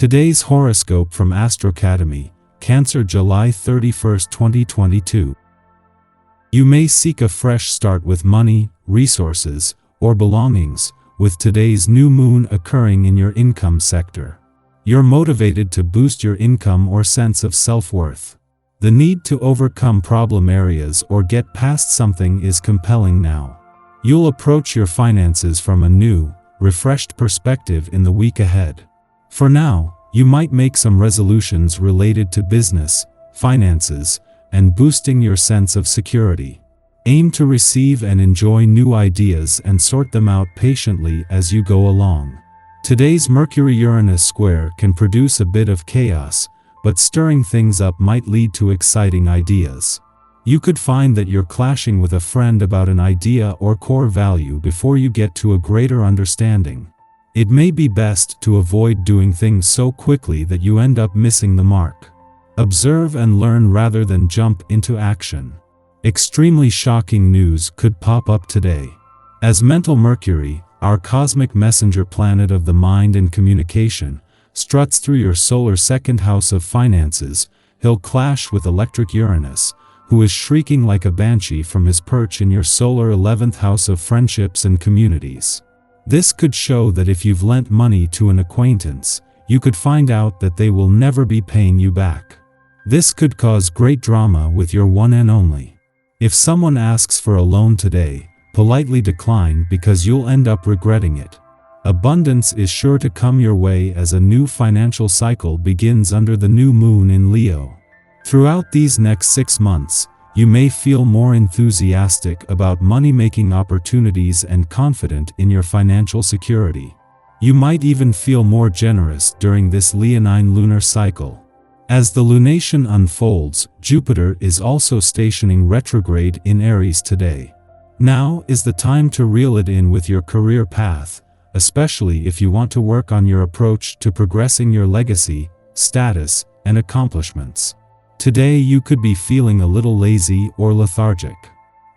Today's horoscope from Astrocademy, Cancer, July 31, 2022. You may seek a fresh start with money, resources, or belongings, with today's new moon occurring in your income sector. You're motivated to boost your income or sense of self-worth. The need to overcome problem areas or get past something is compelling now. You'll approach your finances from a new, refreshed perspective in the week ahead. For now, you might make some resolutions related to business, finances, and boosting your sense of security. Aim to receive and enjoy new ideas and sort them out patiently as you go along. Today's Mercury-Uranus square can produce a bit of chaos, but stirring things up might lead to exciting ideas. You could find that you're clashing with a friend about an idea or core value before you get to a greater understanding. It may be best to avoid doing things so quickly that you end up missing the mark. Observe and learn rather than jump into action. Extremely shocking news could pop up today. As mental Mercury, our cosmic messenger planet of the mind and communication, struts through your solar second house of finances, he'll clash with electric Uranus, who is shrieking like a banshee from his perch in your solar 11th house of friendships and communities. This could show that if you've lent money to an acquaintance, you could find out that they will never be paying you back. This could cause great drama with your one and only. If someone asks for a loan today, politely decline because you'll end up regretting it. Abundance is sure to come your way as a new financial cycle begins under the new moon in Leo. Throughout these next 6 months, you may feel more enthusiastic about money-making opportunities and confident in your financial security. You might even feel more generous during this Leonine lunar cycle. As the lunation unfolds, Jupiter is also stationing retrograde in Aries today. Now is the time to reel it in with your career path, especially if you want to work on your approach to progressing your legacy, status, and accomplishments. Today you could be feeling a little lazy or lethargic.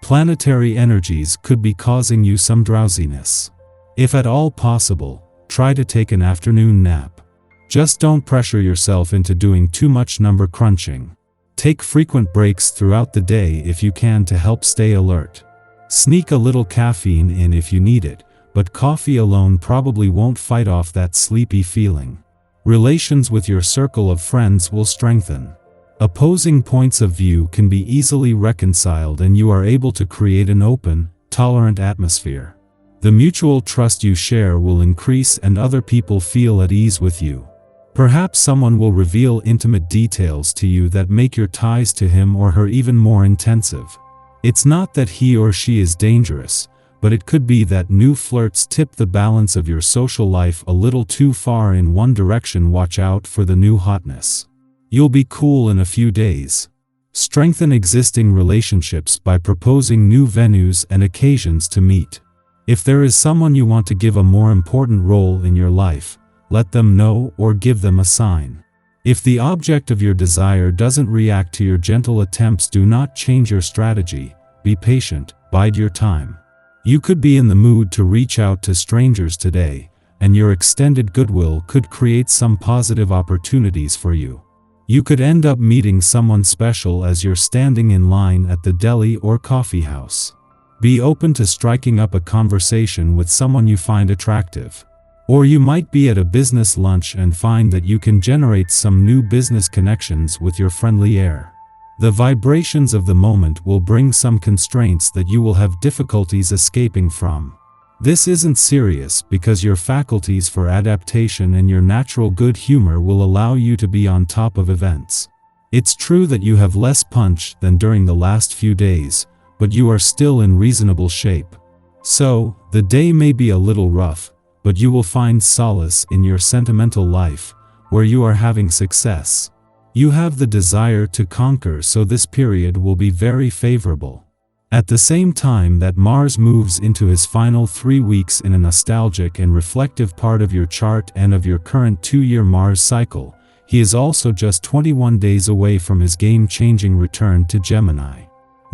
Planetary energies could be causing you some drowsiness. If at all possible, try to take an afternoon nap. Just don't pressure yourself into doing too much number crunching. Take frequent breaks throughout the day if you can to help stay alert. Sneak a little caffeine in if you need it, but coffee alone probably won't fight off that sleepy feeling. Relations with your circle of friends will strengthen. Opposing points of view can be easily reconciled and you are able to create an open, tolerant atmosphere. The mutual trust you share will increase and other people feel at ease with you. Perhaps someone will reveal intimate details to you that make your ties to him or her even more intensive. It's not that he or she is dangerous, but it could be that new flirts tip the balance of your social life a little too far in one direction. Watch out for the new hotness. You'll be cool in a few days. Strengthen existing relationships by proposing new venues and occasions to meet. If there is someone you want to give a more important role in your life, let them know or give them a sign. If the object of your desire doesn't react to your gentle attempts, do not change your strategy. Be patient, bide your time. You could be in the mood to reach out to strangers today, and your extended goodwill could create some positive opportunities for you. You could end up meeting someone special as you're standing in line at the deli or coffee house. Be open to striking up a conversation with someone you find attractive. Or you might be at a business lunch and find that you can generate some new business connections with your friendly air. The vibrations of the moment will bring some constraints that you will have difficulties escaping from. This isn't serious because your faculties for adaptation and your natural good humor will allow you to be on top of events. It's true that you have less punch than during the last few days, but you are still in reasonable shape. So, the day may be a little rough, but you will find solace in your sentimental life, where you are having success. You have the desire to conquer, so this period will be very favorable. At the same time that Mars moves into his final 3 weeks in a nostalgic and reflective part of your chart and of your current 2-year Mars cycle, he is also just 21 days away from his game-changing return to Gemini.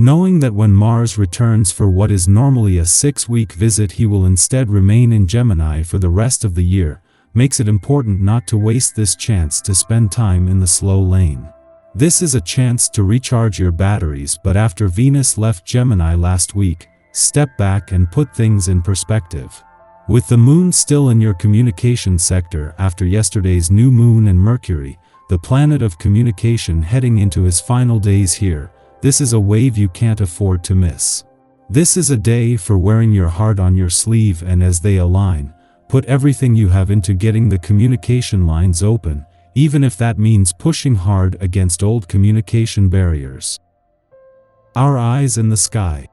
Knowing that when Mars returns for what is normally a 6-week visit, he will instead remain in Gemini for the rest of the year, makes it important not to waste this chance to spend time in the slow lane. This is a chance to recharge your batteries, but after Venus left Gemini last week, step back and put things in perspective. With the moon still in your communication sector after yesterday's new moon and Mercury, the planet of communication, heading into his final days here, this is a wave you can't afford to miss. This is a day for wearing your heart on your sleeve, and as they align, put everything you have into getting the communication lines open, even if that means pushing hard against old communication barriers. Our eyes in the sky.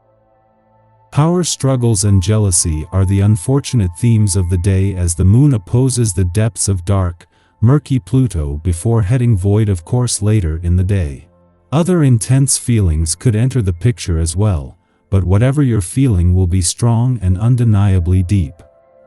Power struggles and jealousy are the unfortunate themes of the day as the moon opposes the depths of dark, murky Pluto before heading void of course later in the day. Other intense feelings could enter the picture as well, but whatever you're feeling will be strong and undeniably deep.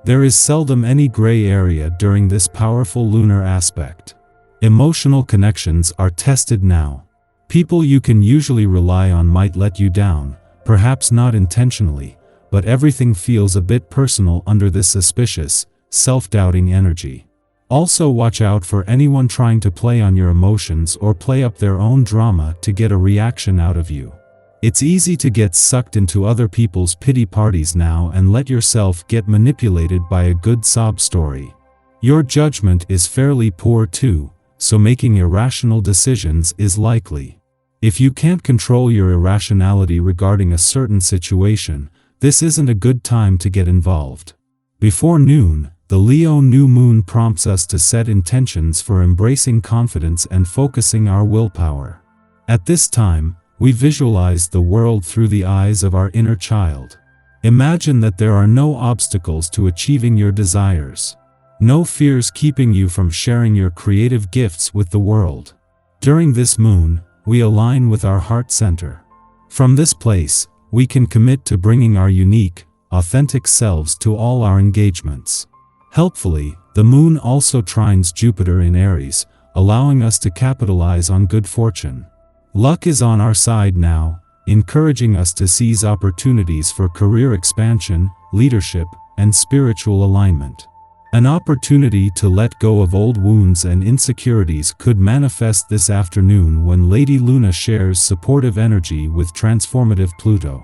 There is seldom any gray area during this powerful lunar aspect. Emotional connections are tested now. People you can usually rely on might let you down, perhaps not intentionally, but everything feels a bit personal under this suspicious, self-doubting energy. Also watch out for anyone trying to play on your emotions or play up their own drama to get a reaction out of you. It's easy to get sucked into other people's pity parties now and let yourself get manipulated by a good sob story. Your judgment is fairly poor too, so making irrational decisions is likely. If you can't control your irrationality regarding a certain situation, this isn't a good time to get involved. Before noon, the Leo new moon prompts us to set intentions for embracing confidence and focusing our willpower. At this time, we visualize the world through the eyes of our inner child. Imagine that there are no obstacles to achieving your desires. No fears keeping you from sharing your creative gifts with the world. During this moon, we align with our heart center. From this place, we can commit to bringing our unique, authentic selves to all our engagements. Helpfully, the moon also trines Jupiter in Aries, allowing us to capitalize on good fortune. Luck is on our side now, encouraging us to seize opportunities for career expansion, leadership, and spiritual alignment. An opportunity to let go of old wounds and insecurities could manifest this afternoon when Lady Luna shares supportive energy with transformative Pluto.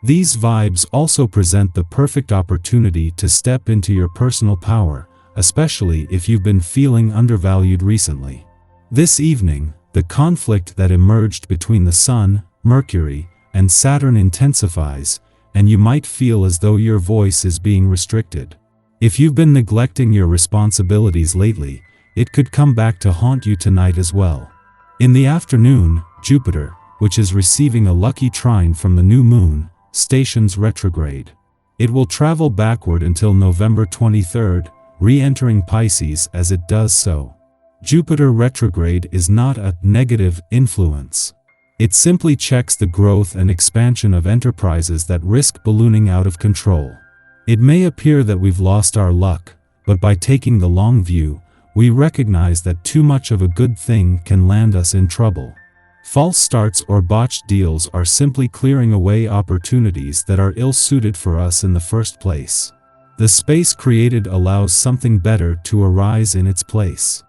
These vibes also present the perfect opportunity to step into your personal power, especially if you've been feeling undervalued recently. This evening, the conflict that emerged between the Sun, Mercury, and Saturn intensifies, and you might feel as though your voice is being restricted. If you've been neglecting your responsibilities lately, it could come back to haunt you tonight as well. In the afternoon, Jupiter, which is receiving a lucky trine from the new moon, stations retrograde. It will travel backward until November 23rd, re-entering Pisces as it does so. Jupiter retrograde is not a negative influence. It simply checks the growth and expansion of enterprises that risk ballooning out of control. It may appear that we've lost our luck, but by taking the long view, we recognize that too much of a good thing can land us in trouble. False starts or botched deals are simply clearing away opportunities that are ill-suited for us in the first place. The space created allows something better to arise in its place.